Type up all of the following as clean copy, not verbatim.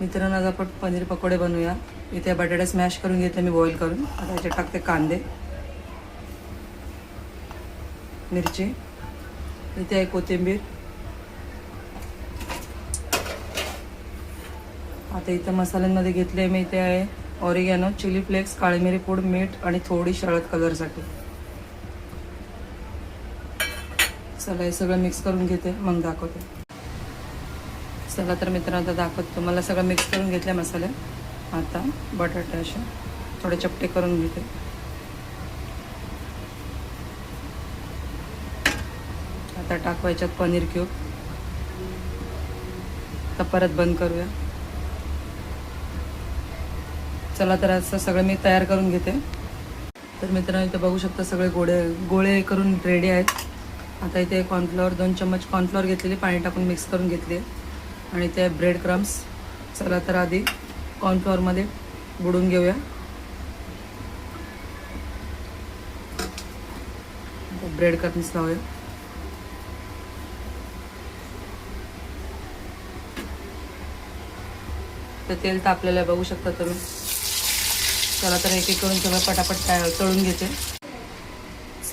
मित्रांनो, आज आपण पनीर पकोडे बनवूया. इथे बटाटे स्मॅश करून घेतले मी बॉईल करून. आता याच्यात टाकते कांदे, मिरची, इथे आहे कोथिंबीर. आता इथं मसाल्यांमध्ये घेतले मी. इथे आहे ऑरिगॅनो, चिली फ्लेक्स, काळी मिरी पूड, मीठ आणि थोडी हळद कलरसाठी. चला हे सगळं मिक्स करून घेते, मग दाखवते. चला तर मित्रांनो, आता दाखवते तुम्हाला. सगळं मिक्स करून घेतले मसाले. आता बटाटे असे थोडे चपटे करून घेते. आता टाकवायच्यात पनीर क्यूब. आता परत बंद करूया. चला तर असं सगळं मी तयार करून घेते. तर मित्रांनो, इथे बघू शकता सगळे गोळे करून रेडी आहेत. आता इथे कॉर्नफ्लॉवर 2 चम्मच कॉर्नफ्लॉवर घेतलेली, पाणी टाकून मिक्स करून घेतले. आणि ते ब्रेड क्रम्स. चला तर आधी कॉर्नफ्लॉवरमध्ये बुडवून घेऊया. ब्रेड क्रम्स लावूया. तर तेल तापलेलं बघू शकता तुम्ही. चला तर एक एक करून सगळं पटापट तळून घेते.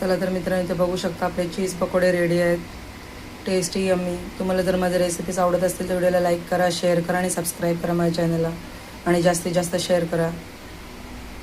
चला तर मित्रांनो, इथे बघू शकता आपले चीज पकोडे रेडी आहेत. Tasty yummy. तुम्हाला जर माझ्या रेसिपीज आवडत असतील तर व्हिडिओला लाईक करा, शेअर करा आणि सबस्क्राईब करा माझ्या चॅनलला. आणि जास्तीत जास्त शेअर करा.